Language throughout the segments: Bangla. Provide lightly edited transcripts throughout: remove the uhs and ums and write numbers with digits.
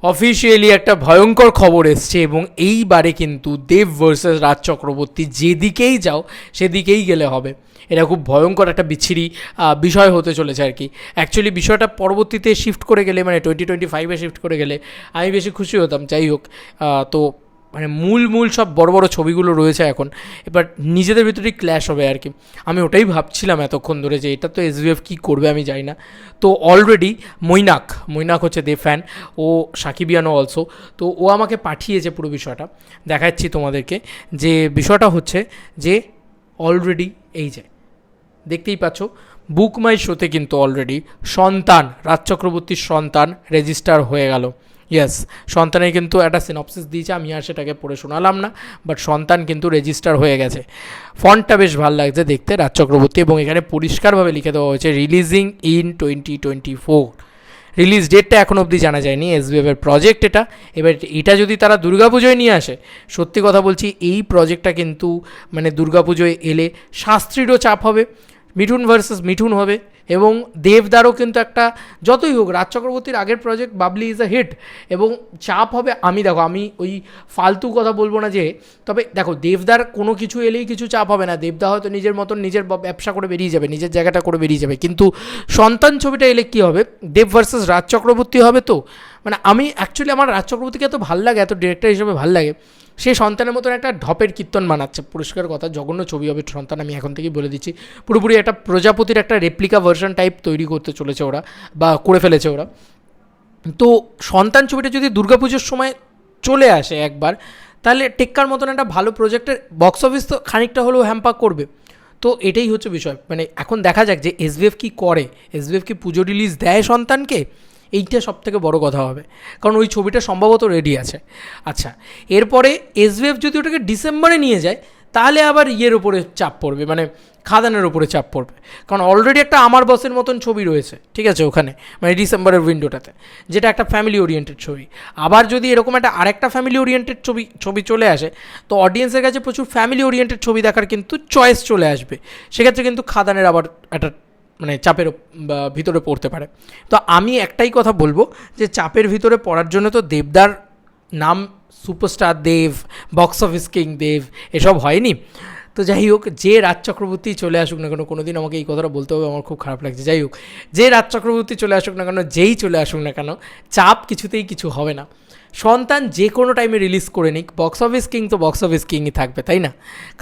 অফিসিয়ালি একটা ভয়ঙ্কর খবর এসছে এবং এইবারে কিন্তু দেব ভার্সেস রাজ চক্রবর্তী যেদিকেই যাও সেদিকেই গেলে হবে। এটা খুব ভয়ঙ্কর একটা বিচ্ছিরি বিষয় হতে চলেছে আর কি। অ্যাকচুয়ালি বিষয়টা পরবর্তীতে শিফট করে গেলে, মানে 2025-এ শিফট করে গেলে আমি বেশি খুশি হতাম। যাই হোক, তো মানে মূল সব বড় বড় ছবিগুলো রয়েছে এখন, এবার নিজেদের ভিতরেই ক্ল্যাশ হবে আর কি। আমি ওটাই ভাবছিলাম এতক্ষণ ধরে যে এটা তো এসভিএফ কী করবে আমি জানি না। তো অলরেডি মৈনাক হচ্ছে দেব ফ্যান, ও সাকিবিয়ানো অলসো। তো ও আমাকে পাঠিয়েছে পুরো বিষয়টা, দেখাচ্ছি তোমাদেরকে। যে বিষয়টা হচ্ছে যে অলরেডি এই যে দেখতেই পাচ্ছ, বুক মাই শোতে কিন্তু অলরেডি সন্তান, রাজ চক্রবর্তীর সন্তান রেজিস্টার হয়ে গেল। ইয়েস, সন্তানের কিন্তু একটা সিনপসিস দিয়েছে, আমি আর সেটাকে পড়ে শোনালাম না, বাট সন্তান কিন্তু রেজিস্টার হয়ে গেছে। ফন্টটা বেশ ভালো লাগছে দেখতে, রাজ চক্রবর্তী, এবং এখানে পরিষ্কারভাবে লিখে দেওয়া হয়েছে রিলিজিং ইন 2024। রিলিজ ডেটটা এখন অবধি জানা যায়নি, এসবিএফের প্রজেক্ট এটা। এবার এটা যদি তারা দুর্গাপুজোয় নিয়ে আসে, সত্যি কথা বলছি এই প্রজেক্টটা কিন্তু মানে দুর্গাপুজোয় এলে শাস্ত্রীরও চাপ হবে, মিঠুন ভার্সেস মিঠুন হবে, এবং দেবদারও কিন্তু একটা, যতই হোক রাজ চক্রবর্তীর আগের project Babli is a hit, এবং চাপ হবে। আমি ওই ফালতু কথা বলবো না যে, তবে দেখো দেবদার কোনো কিছু এলেই কিছু চাপ হবে না, দেবদা হয়তো নিজের মতন নিজের ব্যবসা করে বেরিয়ে যাবে, নিজের জায়গাটা করে বেরিয়ে যাবে, কিন্তু সন্তান ছবিটা এলে কী হবে, দেব ভার্সেস রাজ চক্রবর্তী হবে। তো মানে আমি অ্যাকচুয়ালি আমার রাজ চক্রবর্তীকে এত ভাল লাগে, এত ডিরেক্টর হিসেবে ভাল লাগে, সেই সন্তানের মতন একটা ঢপের কীর্তন বানাচ্ছে, পরিষ্কার কথা জঘন্য ছবি হবে সন্তান, আমি এখন থেকেই বলে দিচ্ছি। পুরোপুরি একটা প্রজাপতির একটা রেপ্লিকা ভার্সন টাইপ তৈরি করতে চলেছে ওরা, বা করে ফেলেছে ওরা। তো সন্তান ছবিটা যদি দুর্গাপুজোর সময় চলে আসে একবার, তাহলে টেক্কার মতন একটা ভালো প্রজেক্টের বক্স অফিস তো খানিকটা হলেও হ্যাম্পার করবে। তো এটাই হচ্ছে বিষয়, মানে এখন দেখা যাক যে এসবিএফ কী করে, এসবিএফ কি পুজো রিলিজ দেয় সন্তানকে, এইটা সবথেকে বড় কথা হবে, কারণ ওই ছবিটা সম্ভবত রেডি আছে। আচ্ছা, এরপরে এসবিএফ যদি ওটাকে ডিসেম্বরে নিয়ে যায়, তাহলে আবার ইয়ের ওপরে চাপ পড়বে, মানে খাদানের ওপরে চাপ পড়বে, কারণ অলরেডি একটা আমার বসের মতন ছবি রয়েছে, ঠিক আছে, ওখানে মানে ডিসেম্বরের উইন্ডোটাতে, যেটা একটা ফ্যামিলি ওরিয়েন্টেড ছবি। আবার যদি এরকম একটা আরেকটা ফ্যামিলি ওরিয়েন্টেড ছবি চলে আসে, তো অডিয়েন্সের কাছে প্রচুর ফ্যামিলি ওরিয়েন্টেড ছবি দেখার কিন্তু চয়েস চলে আসবে, সেক্ষেত্রে কিন্তু খাদানের আবার একটা মানে চাপের ভিতরে পড়তে পারে। তো আমি একটাই কথা বলবো যে চাপের ভিতরে পড়ার জন্য তো দেবদার নাম, সুপারস্টার দেব, বক্স অফিস কিং দেব, এসব হয়নি। তো যাই হোক, যে রাজ চক্রবর্তী চলে আসুক না কেন, কোনো দিন আমাকে এই কথাটা বলতে হবে, আমার খুব খারাপ লাগছে। যাই হোক, যে রাজ চক্রবর্তী চলে আসুক না কেন, যেই চলে আসুক না কেন, চাপ কিছুতেই কিছু হবে না। সন্তান যে কোনো টাইমে রিলিজ করে নিক, বক্স অফিস কিং তো বক্স অফিস কিংই থাকবে, তাই না?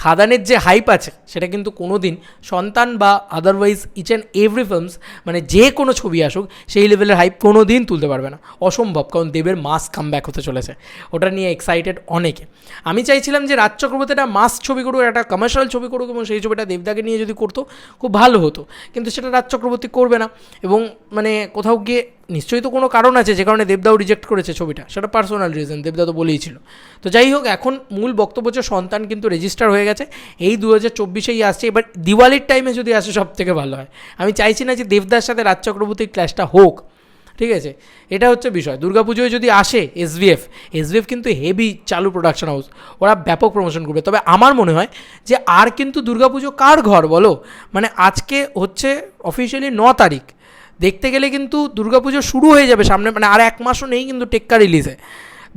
খাদানের যে হাইপ আছে সেটা কিন্তু কোনো দিন সন্তান বা otherwise each and every films, মানে যে কোনো ছবি আসুক সেই লেভেলের হাইপ কোনো দিন তুলতে পারবে না, অসম্ভব, কারণ দেবের মাস কামব্যাক হতে চলেছে, ওটা নিয়ে এক্সাইটেড অনেকে। আমি চাইছিলাম যে রাজ চক্রবর্তী একটা মাস ছবি করুক, একটা কমার্শিয়াল ছবি করুক, এবং সেই ছবিটা দেবদাকে নিয়ে যদি করতো খুব ভালো হতো, কিন্তু সেটা রাজ চক্রবর্তী করবে না। এবং মানে কোথাও গিয়ে নিশ্চয়ই তো কোনো কারণ আছে যে কারণে দেবদাও রিজেক্ট করেছে ছবিটা, সেটা পার্সোনাল রিজন, দেবদা তো বলেই ছিল। তো যাই হোক, এখন মূল বক্তব্য হচ্ছে সন্তান কিন্তু রেজিস্টার হয়ে গেছে, এই 2024-এই আসছে। এবার দিওয়ালির টাইমে যদি আসে সব থেকে ভালো হয়। আমি চাইছি না যে দেবদার সাথে রাজ চক্রবর্তীর ক্ল্যাশটা হোক, ঠিক আছে, এটা হচ্ছে বিষয়। দুর্গাপুজোয় যদি আসে এসভিএফ কিন্তু হেভি চালু প্রোডাকশন হাউস, ওরা ব্যাপক প্রমোশন করবে। তবে আমার মনে হয় যে আর কিন্তু দুর্গাপুজো কার ঘর বলো, মানে আজকে হচ্ছে অফিসিয়ালি 9 তারিখ, দেখতে গেলে কিন্তু দুর্গাপুজো শুরু হয়ে যাবে সামনে, মানে আর 1 মাসও নেই কিন্তু টেক্কা রিলিজে,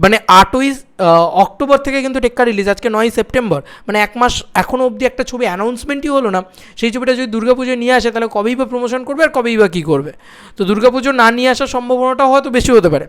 মানে 8ই অক্টোবর থেকে কিন্তু টেক্কা রিলিজ, আজকে 9ই সেপ্টেম্বর, মানে 1 মাস এখনও অবধি একটা ছবি অ্যানাউন্সমেন্টই হলো না। সেই ছবিটা যদি দুর্গাপুজোয় নিয়ে আসে, তাহলে কবেই বা প্রমোশন করবে আর কবেই বা কী করবে? তো দুর্গাপুজো না নিয়ে আসার সম্ভাবনাটাও হয়তো বেশি হতে পারে।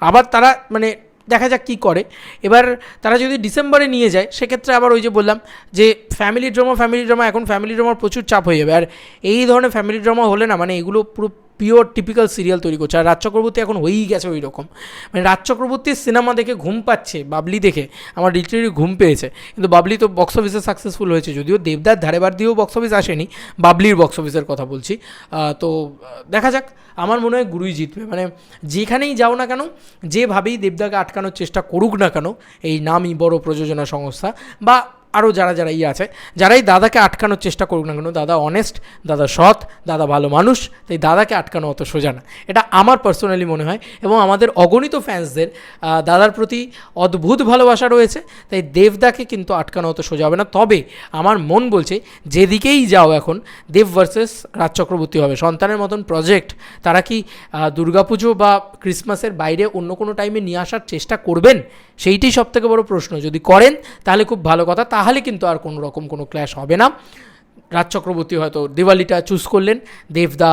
আবার তারা মানে দেখা যাক কী করে। এবার তারা যদি ডিসেম্বরে নিয়ে যায়, সেক্ষেত্রে আবার ওই যে বললাম যে ফ্যামিলি ড্রামা, এখন ফ্যামিলি ড্রামার প্রচুর চাপ হয়ে যাবে। আর এই ধরনের ফ্যামিলি ড্রামা হলে না, মানে এগুলো পুরো পিওর টিপিক্যাল সিরিয়াল তৈরি করছে। আর রাজ চক্রবর্তী এখন হয়েই গেছে ওই রকম, মানে রাজ চক্রবর্তীর সিনেমা দেখে ঘুম পাচ্ছে, বাবলি দেখে আমার লিটারেলি ঘুম পেয়েছে। কিন্তু বাবলি তো বক্স অফিসে সাকসেসফুল হয়েছে, যদিও দেবদার ধারেবার দিয়েও বক্স অফিস আসেনি, বাবলির বক্স অফিসের কথা বলছি। তো দেখা যাক, আমার মনে হয় গুরুই জিতবে। মানে যেখানেই যাও না কেন, যেভাবেই দেবদাকে আটকানোর চেষ্টা করুক না কেন এই নামই বড় প্রযোজনা সংস্থা, বা আরও যারা যারা আছে, যারাই দাদাকে আটকানোর চেষ্টা করুক না কেন, দাদা অনেস্ট, দাদা সৎ, দাদা ভালো মানুষ, তাই দাদাকে আটকানো অত সোজা না, এটা আমার পার্সোনালি মনে হয়। এবং আমাদের অগণিত ফ্যান্সদের দাদার প্রতি অদ্ভুত ভালোবাসা রয়েছে, তাই দেবদাকে কিন্তু আটকানো অত সোজা হবে না। তবে আমার মন বলছে যেদিকেই যাও এখন দেব ভার্সেস রাজ চক্রবর্তী হবে। সন্তানের মতন প্রজেক্ট তারা কি দুর্গাপুজো বা ক্রিসমাসের বাইরে অন্য কোনো টাইমে নিয়ে আসার চেষ্টা করবেন? সেইটাই সবথেকে বড় প্রশ্ন। যদি করেন তাহলে খুব ভালো কথা, তাহলে কিন্তু আর কোনো রকম কোনো ক্ল্যাশ হবে না। রাজ চক্রবর্তী হয়তো দিওয়ালিটা চুজ করলেন, দেবদা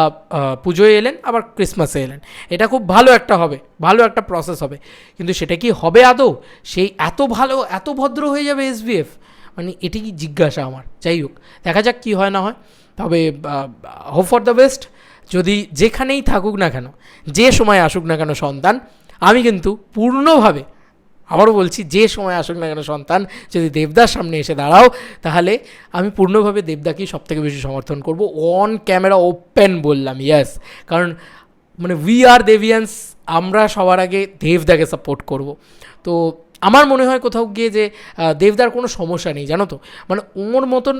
পুজোয় এলেন, আবার ক্রিসমাসে এলেন, এটা খুব ভালো একটা হবে, ভালো একটা প্রসেস হবে। কিন্তু সেটা কি হবে আদৌ? সেই এত ভালো এত ভদ্র হয়ে যাবে এসবিএফ? মানে এটি কি জিজ্ঞাসা আমার। যাই হোক, দেখা যাক কী হয় না হয়। তবে হোপ ফর দ্য বেস্ট। যদি যেখানেই থাকুক না কেন, যে সময় আসুক না কেন সন্তান, আমি কিন্তু পূর্ণভাবে, আবারও বলছি, যে সময় আসুক না কেন সন্তান, যদি দেবদার সামনে এসে দাঁড়াও, তাহলে আমি পূর্ণভাবে দেবদাকেই সবথেকে বেশি সমর্থন করব। অন ক্যামেরা ওপেন বললাম, ইয়েস। কারণ মানে উই আর দেবিয়ান্স, আমরা সবার আগে দেবদাকে সাপোর্ট করব। তো আমার মনে হয় কোথাও গিয়ে যে দেবদার কোনো সমস্যা নেই, জানো তো। মানে ওর মতন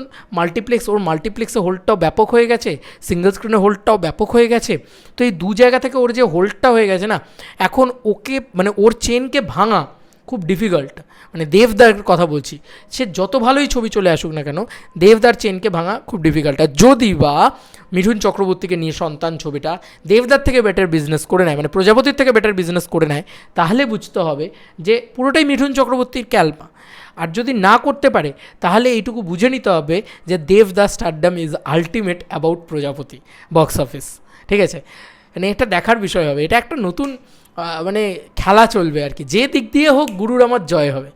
ওর মাল্টিপ্লেক্সে হোল্ডটাও ব্যাপক হয়ে গেছে, সিঙ্গল স্ক্রিনে হোল্ডটাও ব্যাপক হয়ে গেছে। তো এই দু জায়গা থেকে ওর যে হোল্ডটা হয়ে গেছে না, এখন ওকে মানে ওর চেনকে ভাঙা খুব ডিফিকাল্ট। মানে দেবদার কথা বলছি, সে যত ভালোই ছবি চলে আসুক না কেন, দেবদার চেনকে ভাঙা খুব ডিফিকাল্ট। আর যদি বা মিঠুন চক্রবর্তীকে নিয়ে সন্তান ছবিটা দেবদার থেকে বেটার বিজনেস করে নেয়, মানে প্রজাপতির থেকে বেটার বিজনেস করে নেয়, তাহলে বুঝতে হবে যে পুরোটাই মিঠুন চক্রবর্তীর ক্যালমা। আর যদি না করতে পারে, তাহলে এইটুকু বুঝে নিতে হবে যে দেবদা স্টারডাম ইজ আলটিমেট অ্যাবাউট প্রজাপতি বক্স অফিস। ঠিক আছে, মানে এটা দেখার বিষয় হবে। এটা একটা নতুন মানে খেলা চলবে আর কি। যে দিক দিয়ে হোক গুরুর আমার জয় হবে,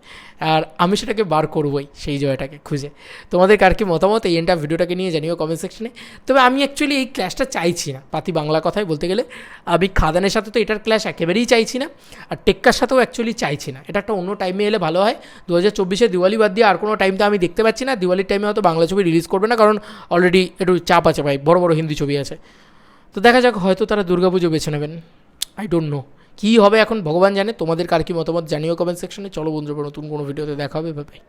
আর আমি সেটাকে বার করবই, সেই জয়টাকে খুঁজে। তোমাদের কার কি মতামত এই এন্টার ভিডিওটাকে নিয়ে জানিও কমেন্ট সেকশনে। তবে আমি অ্যাকচুয়ালি এই ক্ল্যাশটা চাইছি না, পাতি বাংলা কথায় বলতে গেলে। আমি খাদানের সাথে তো এটার ক্ল্যাশ একেবারেই চাইছি না, আর টেক্কার সাথেও অ্যাকচুয়ালি চাইছি না। এটা একটা অন্য টাইমে এলে ভালো হয়। 2024 দিওয়ালি বাদ দিয়ে আর কোনো টাইম তো আমি দেখতে পাচ্ছি না। দিওয়ালির টাইমে হয়তো বাংলা ছবি রিলিজ করবে না, কারণ অলরেডি একটু চাপ আছে ভাই, বড় বড় হিন্দি ছবি আছে। তো দেখা যাক, হয়তো তারা দুর্গাপুজো বেছে নেবেন, আই ডোন্ট নো। কী হবে এখন ভগবান জানে। তোমাদের কার কি মতামত জানিও কমেন্ট সেকশনে। চলো বন্ধুরা, নতুন কোনো ভিডিওতে দেখা হবে, ভাই।